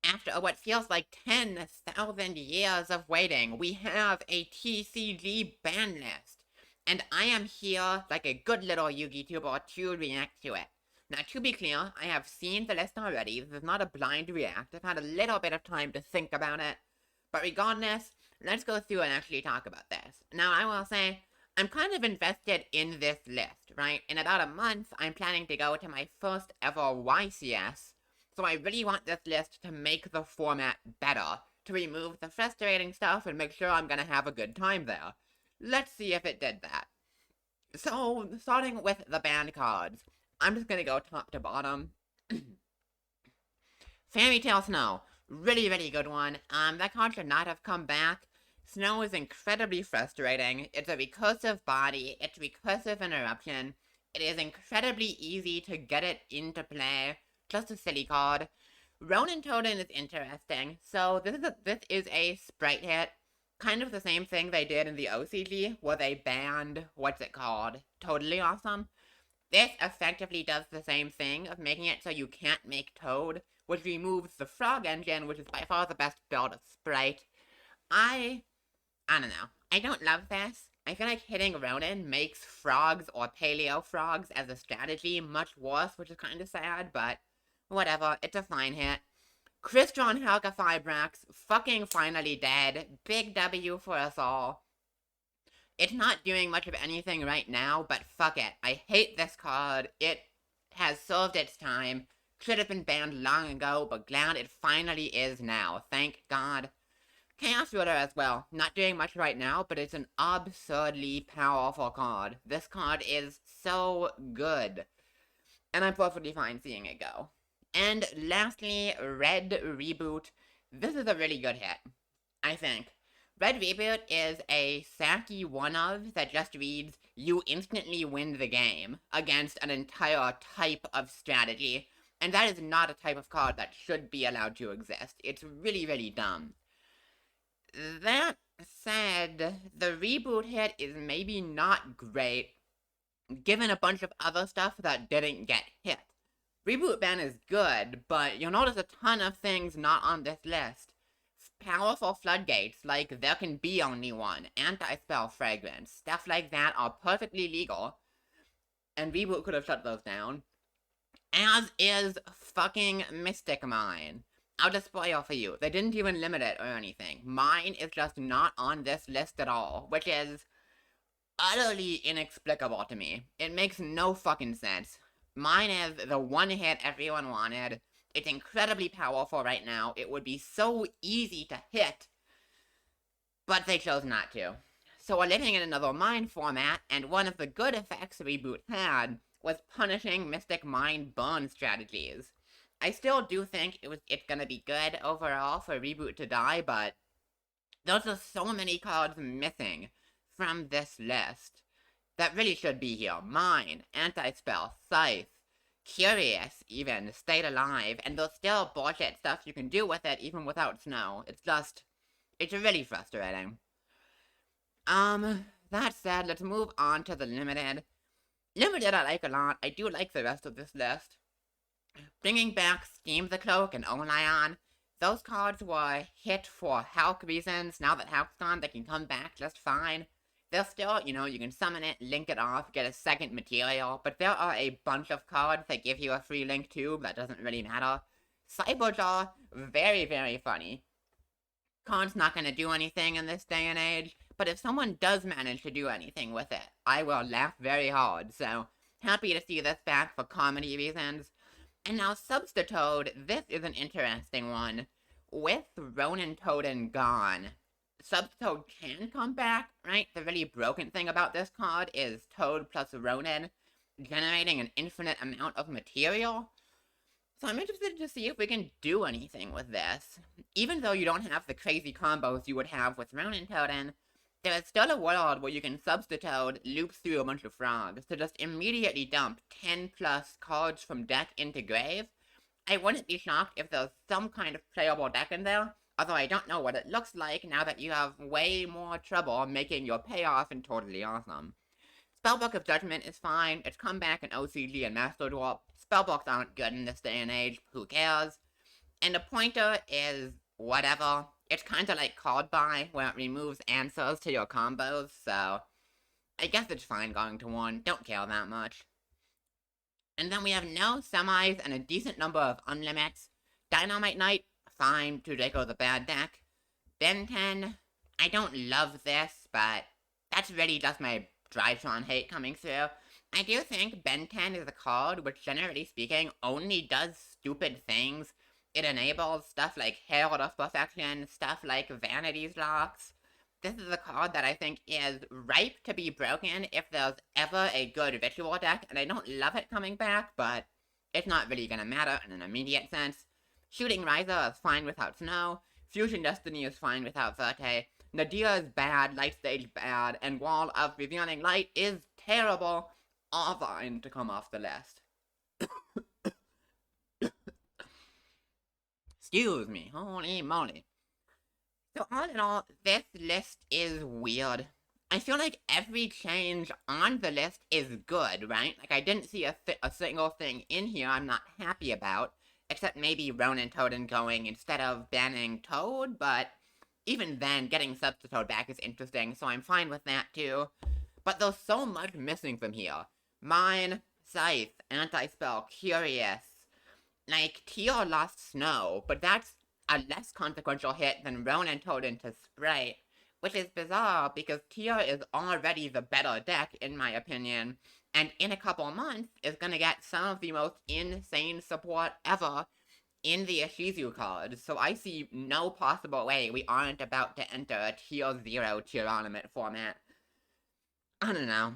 after what feels like 10,000 years of waiting, we have a TCG ban list. And I am here, like a good little Yugi tuber, to react to it. Now, to be clear, I have seen the list already. This is not a blind react. I've had a little bit of time to think about it. But regardless, let's go through and actually talk about this. Now, I will say, I'm kind of invested in this list, right? In about a month, I'm planning to go to my first ever YCS, so I really want this list to make the format better, to remove the frustrating stuff and make sure I'm gonna have a good time there. Let's see if it did that. So, starting with the banned cards, I'm just gonna go top to bottom. Fairy Tale Snow, really, really good one. That card should not have come back. Snow is incredibly frustrating. It's a recursive body. It's recursive interruption. It is incredibly easy to get it into play. Just a silly card. Ronin Totem is interesting. So this is a sprite hit. Kind of the same thing they did in the OCG, where they banned, what's it called? Totally Awesome. This effectively does the same thing of making it so you can't make Toad, which removes the frog engine, which is by far the best build of sprite. I don't know. I don't love this. I feel like hitting Ronin makes frogs or paleo frogs as a strategy much worse, which is kind of sad, but whatever. It's a fine hit. Crystron Helga Fibrax, fucking finally dead. Big W for us all. It's not doing much of anything right now, but fuck it. I hate this card. It has served its time. Should have been banned long ago, but glad it finally is now. Thank God. Chaos Ruler as well. Not doing much right now, but it's an absurdly powerful card. This card is so good. And I'm perfectly fine seeing it go. And lastly, Red Reboot. This is a really good hit, I think. Red Reboot is a sacky one-of that just reads, you instantly win the game against an entire type of strategy. And that is not a type of card that should be allowed to exist. It's really, really dumb. That said, the reboot hit is maybe not great, given a bunch of other stuff that didn't get hit. Reboot ban is good, but you'll notice a ton of things not on this list. Powerful floodgates, like there can be only one, anti-spell fragrance, stuff like that are perfectly legal, and Reboot could have shut those down. As is fucking Mystic Mine. I'll just spoil for you. They didn't even limit it or anything. Mine is just not on this list at all, which is utterly inexplicable to me. It makes no fucking sense. Mine is the one hit everyone wanted. It's incredibly powerful right now. It would be so easy to hit, but they chose not to. So we're living in another Mine format, and one of the good effects Reboot had was punishing Mystic Mine burn strategies. I still do think it's gonna be good overall for Reboot to die, but there's just so many cards missing from this list that really should be here. Mine, Anti-Spell, Scythe, Curious, even, Stayed Alive, and there's still bullshit stuff you can do with it even without Snow. It's really frustrating. That said, let's move on to the Limited. Limited I like a lot. I do like the rest of this list. Bringing back Steam the Cloak and Olion, those cards were hit for Hulk reasons. Now that Hulk's gone, they can come back just fine. They're still, you can summon it, link it off, get a second material, but there are a bunch of cards that give you a free link too, that doesn't really matter. Cyberjaw, very, very funny. Card's not gonna do anything in this day and age, but if someone does manage to do anything with it, I will laugh very hard, so happy to see this back for comedy reasons. And now Substitute, this is an interesting one. With Ronin Totem gone, Substitute can come back, right? The really broken thing about this card is Toad plus Ronin generating an infinite amount of material. So I'm interested to see if we can do anything with this. Even though you don't have the crazy combos you would have with Ronin Totem, there is still a world where you can Substitute loops through a bunch of frogs to just immediately dump 10 plus cards from deck into grave. I wouldn't be shocked if there's some kind of playable deck in there, although I don't know what it looks like now that you have way more trouble making your payoff and Totally Awesome. Spellbook of Judgment is fine. It's come back in OCG and Master Duel. Spellbooks aren't good in this day and age. Who cares? And the pointer is whatever. It's kind of like called by, where it removes answers to your combos, so I guess it's fine going to 1. Don't care that much. And then we have no semis and a decent number of unlimits. Dynamite Knight, fine. Tudeko's a bad deck. Ben 10, I don't love this, but that's really just my Drytron hate coming through. I do think Ben 10 is a card which, generally speaking, only does stupid things. It enables stuff like Herald of Perfection, stuff like Vanity's Locks. This is a card that I think is ripe to be broken if there's ever a good ritual deck, and I don't love it coming back, but it's not really gonna matter in an immediate sense. Shooting Riser is fine without Snow. Fusion Destiny is fine without Verte. Nadia is bad, Light Stage bad, and Wall of Revealing Light is terrible. All fine to come off the list. Excuse me, holy moly. So all in all, this list is weird. I feel like every change on the list is good, right? Like, I didn't see a single thing in here I'm not happy about, except maybe Ronin Toad going instead of banning Toad, but even then, getting Substitute back is interesting, so I'm fine with that too. But there's so much missing from here. Mine, Scythe, Anti-Spell, Curious. Like, Tier lost Snow, but that's a less consequential hit than Ronin Toad into Sprite, which is bizarre because Tier is already the better deck, in my opinion, and in a couple months is gonna get some of the most insane support ever in the Ishizu card, so I see no possible way we aren't about to enter a Tier 0 Tier Ornament format. I don't know.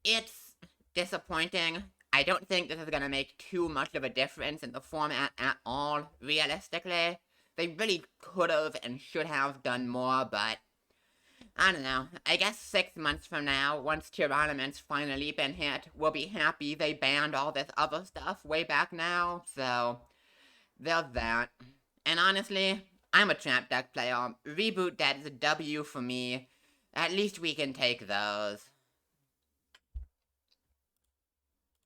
It's disappointing. I don't think this is gonna make too much of a difference in the format at all, realistically. They really could've and should have done more, but I don't know. I guess 6 months from now, once Tier Ornament's finally been hit, we'll be happy they banned all this other stuff way back now, so there's that. And honestly, I'm a Trap Deck player. Reboot Dead is a W for me. At least we can take those.